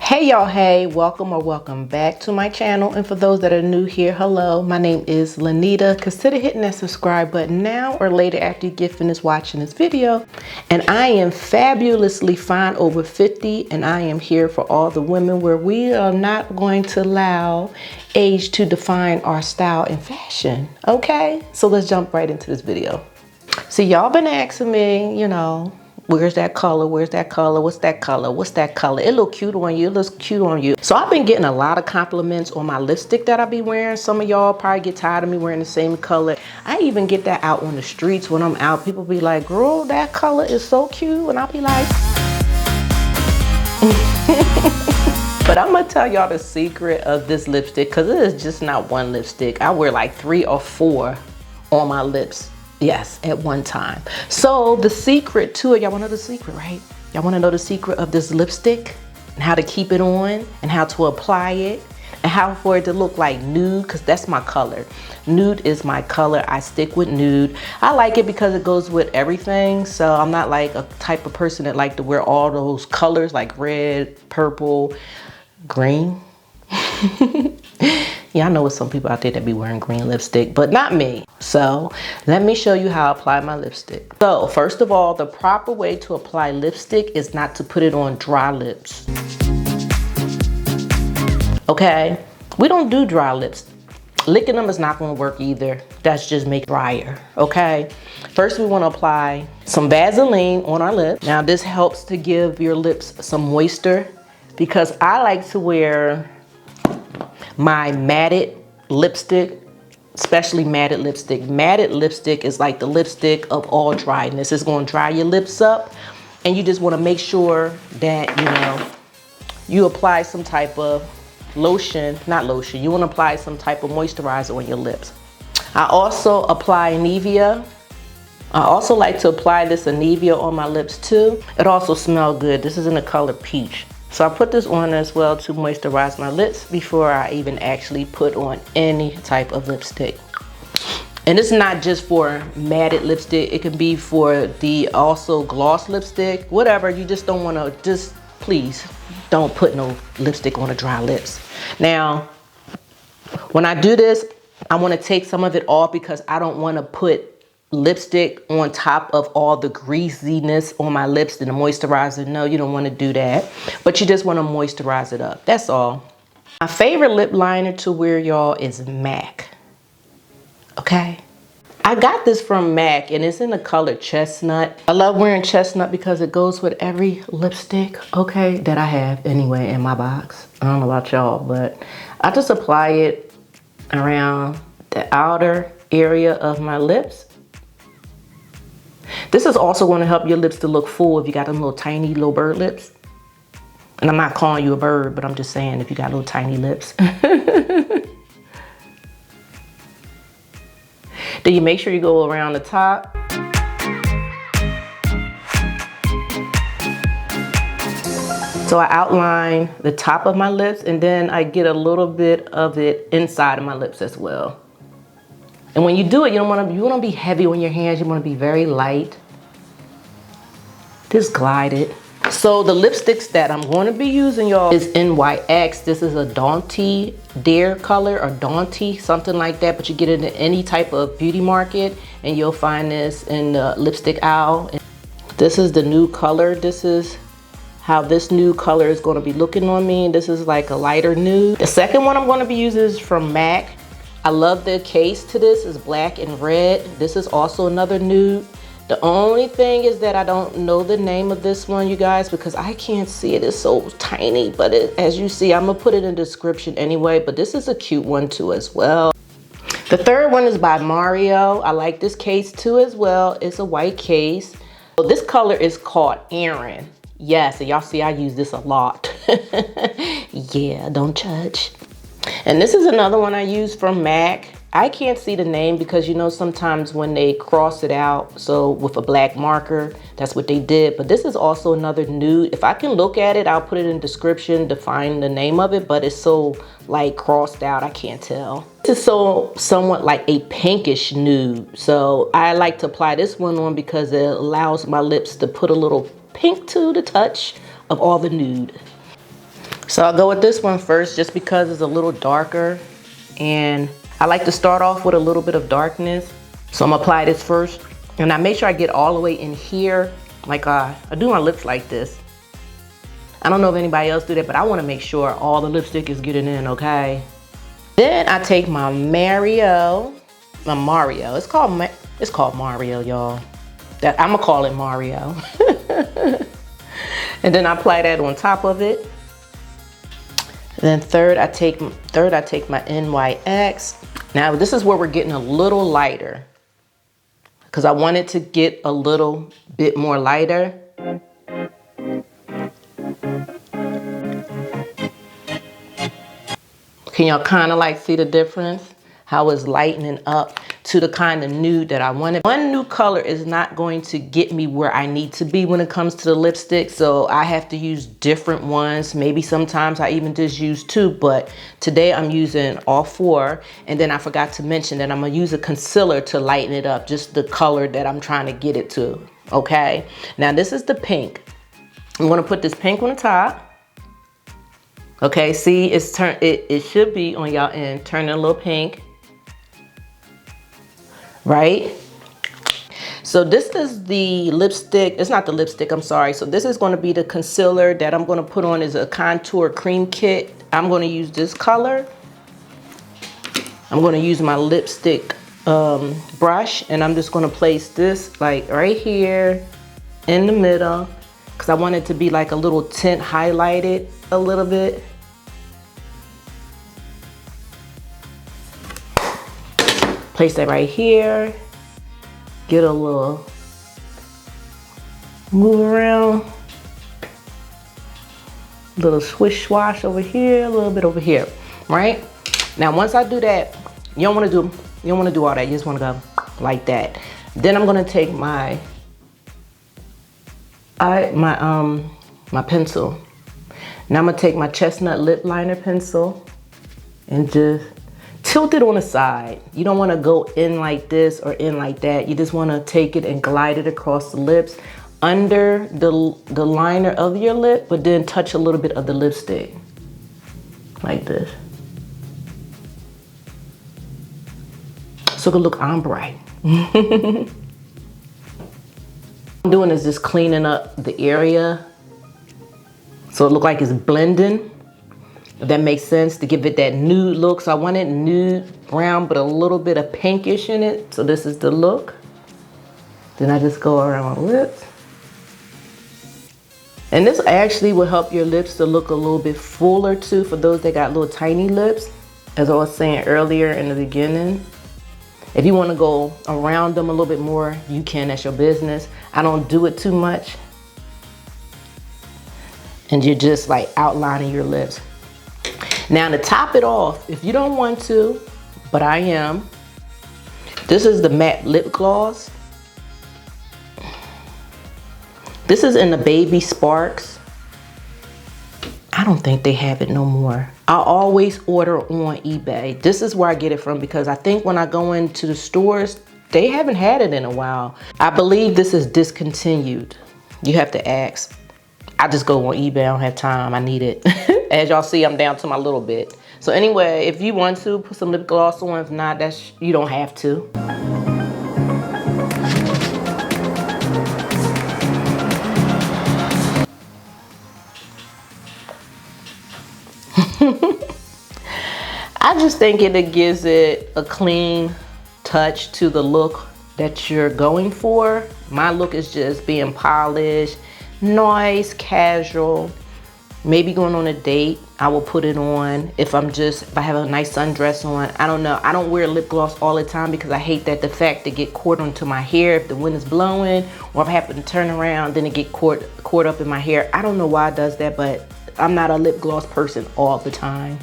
Hey y'all, hey, welcome or welcome back to my channel. And for those that are new here, hello, my name is Lanita. Consider hitting that subscribe button now or later after you get finished watching this video. And I am fabulously fine over 50, and I am here for all the women where we are not going to allow age to define our style and fashion. Okay, so let's jump right into this video. So y'all been asking me, where's that color? Where's that color? What's that color? What's that color? It look cute on you. It looks cute on you. So I've been getting a lot of compliments on my lipstick that I be wearing. Some of y'all probably get tired of me wearing the same color. I even get that out on the streets when I'm out. People be like, girl, that color is so cute. And I'll be like, but I'm gonna tell y'all the secret of this lipstick, because it is just not one lipstick. I wear like 3 or 4 on my lips. Yes, at one time. So the secret to it, y'all wanna know the secret, right? Y'all wanna know the secret of this lipstick and how to keep it on and how to apply it and how for it to look like nude, because that's my color. Nude is my color. I stick with nude. I like it because it goes with everything. So I'm not like a type of person that like to wear all those colors like red, purple, green. Yeah, I know with some people out there that be wearing green lipstick, but not me. So let me show you how I apply my lipstick. So first of all, the proper way to apply lipstick is not to put it on dry lips. Okay, we don't do dry lips. Licking them is not gonna work either. That's just make it drier, okay? First, we wanna apply some Vaseline on our lips. Now this helps to give your lips some moisture, because I like to wear my matted lipstick, especially matted lipstick. Matted lipstick is like the lipstick of all dryness. It's gonna dry your lips up, and you just wanna make sure that, you apply some type of lotion, not lotion, you wanna apply some type of moisturizer on your lips. I also apply Nivea. I also like to apply this Nivea on my lips too. It also smells good. This is in the color peach. So I put this on as well to moisturize my lips before I even actually put on any type of lipstick. And it's not just for matted lipstick. It can be for the also gloss lipstick, whatever. You just don't want to, please don't put no lipstick on the dry lips. Now, when I do this, I want to take some of it off because I don't want to put lipstick on top of all the greasiness on my lips and the moisturizer. No, you don't want to do that, but you just want to moisturize it up. That's all. My favorite lip liner to wear, y'all, is MAC. Okay, I got this from MAC and it's in the color chestnut. I love wearing chestnut because it goes with every lipstick, okay, that I have anyway in my box. I don't know about y'all, but I just apply it around the outer area of my lips. This is also going to help your lips to look full if you got them little tiny little bird lips. And I'm not calling you a bird, but I'm just saying if you got little tiny lips. Then you make sure you go around the top. So I outline the top of my lips, and then I get a little bit of it inside of my lips as well. And when you do it, you want to be heavy on your hands. You want to be very light. Just glide it. So the lipsticks that I'm going to be using, y'all, is NYX. This is a Daunty Dare color, or Daunty, something like that. But you get it in any type of beauty market, and you'll find this in the lipstick aisle. This is the new color. This is how this new color is going to be looking on me. This is like a lighter nude. The second one I'm going to be using is from MAC. I love the case to this. It's black and red. This is also another nude. The only thing is that I don't know the name of this one, you guys, because I can't see it. It's so tiny, but as you see, I'm gonna put it in the description anyway, but this is a cute one too as well. The third one is by Mario. I like this case too as well. It's a white case. So this color is called Aaron. Yes, and y'all see I use this a lot. Yeah, don't judge. And this is another one I use from MAC. I can't see the name because sometimes when they cross it out, so with a black marker, that's what they did. But this is also another nude. If I can look at it, I'll put it in the description to find the name of it, but it's so like crossed out, I can't tell. This is somewhat like a pinkish nude. So I like to apply this one on because it allows my lips to put a little pink to the touch of all the nude. So I'll go with this one first just because it's a little darker, and I like to start off with a little bit of darkness. So I'm gonna apply this first, and I make sure I get all the way in here. Like I do my lips like this. I don't know if anybody else do that, but I wanna make sure all the lipstick is getting in, okay? Then I take my Mario, it's called Mario, y'all. I'm gonna call it Mario. And then I apply that on top of it. And then third, I take my NYX. Now this is where we're getting a little lighter, because I want it to get a little bit more lighter. Can y'all kind of like see the difference? How it's lightening up to the kind of nude that I wanted. One new color is not going to get me where I need to be when it comes to the lipstick, so I have to use different ones. Maybe sometimes I even just use two, but today I'm using all four. And then I forgot to mention that I'm gonna use a concealer to lighten it up, just the color that I'm trying to get it to, okay? Now this is the pink. I'm gonna put this pink on the top. Okay, see, it should be on y'all end, turning a little pink, right? So this is the lipstick, it's not the lipstick, I'm sorry. So this is gonna be the concealer that I'm gonna put on as a contour cream kit. I'm gonna use this color. I'm gonna use my lipstick brush, and I'm just gonna place this like right here in the middle, because I want it to be like a little tint highlighted a little bit. Place that right here. Get a little move around. Little swish swash over here, a little bit over here, right? Now once I do that, you don't want to do all that. You just want to go like that. Then I'm gonna take my pencil. Now I'm gonna take my chestnut lip liner pencil and just tilt it on the side. You don't want to go in like this or in like that. You just want to take it and glide it across the lips under the liner of your lip, but then touch a little bit of the lipstick like this. So it could look ombre. What I'm doing is just cleaning up the area so it look like it's blending. If that makes sense, to give it that nude look. So I want it nude brown, but a little bit of pinkish in it. So this is the look. Then I just go around my lips. And this actually will help your lips to look a little bit fuller too, for those that got little tiny lips. As I was saying earlier in the beginning, if you want to go around them a little bit more, you can, that's your business. I don't do it too much. And you're just like outlining your lips. Now to top it off, if you don't want to, but I am, this is the matte lip gloss. This is in the Baby Sparks. I don't think they have it no more. I always order on eBay. This is where I get it from, because I think when I go into the stores, they haven't had it in a while. I believe this is discontinued. You have to ask. I just go on eBay, I don't have time, I need it. As y'all see, I'm down to my little bit. So anyway, if you want to, put some lip gloss on. If not, you don't have to. I just think it gives it a clean touch to the look that you're going for. My look is just being polished, nice, casual. Maybe going on a date, I will put it on. If I have a nice sundress on, I don't know. I don't wear lip gloss all the time because I hate that the fact to get caught onto my hair if the wind is blowing, or if I happen to turn around, then it get caught up in my hair. I don't know why it does that, but I'm not a lip gloss person all the time.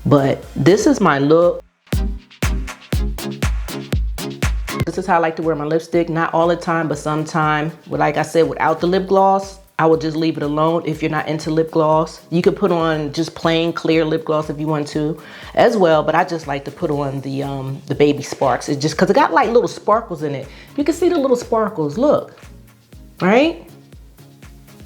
But this is my look. This is how I like to wear my lipstick. Not all the time, but sometimes. Like I said, without the lip gloss, I would just leave it alone if you're not into lip gloss. You could put on just plain clear lip gloss if you want to as well, but I just like to put on the Baby Sparks. It's just because it got like little sparkles in it. You can see the little sparkles, look, right?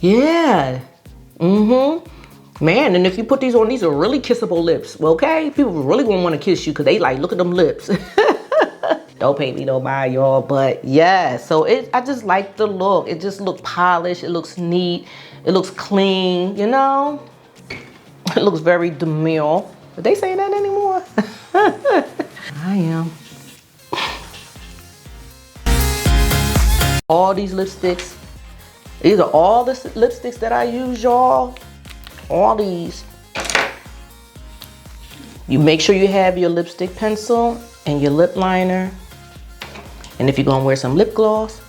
Yeah, Man, and if you put these on, these are really kissable lips, okay? People really gonna wanna kiss you because they like, look at them lips. Don't pay me no mind, y'all, but yeah. So I just like the look. It just looks polished, it looks neat, it looks clean, you know? It looks very demure. Are they saying that anymore? I am. All these lipsticks, these are all the lipsticks that I use, y'all. All these. You make sure you have your lipstick pencil and your lip liner. And if you're gonna wear some lip gloss,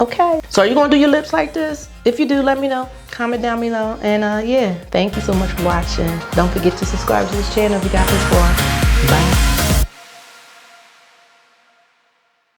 okay? So are you gonna do your lips like this? If you do, let me know. Comment down below. And yeah, thank you so much for watching. Don't forget to subscribe to this channel if you got this far. Bye.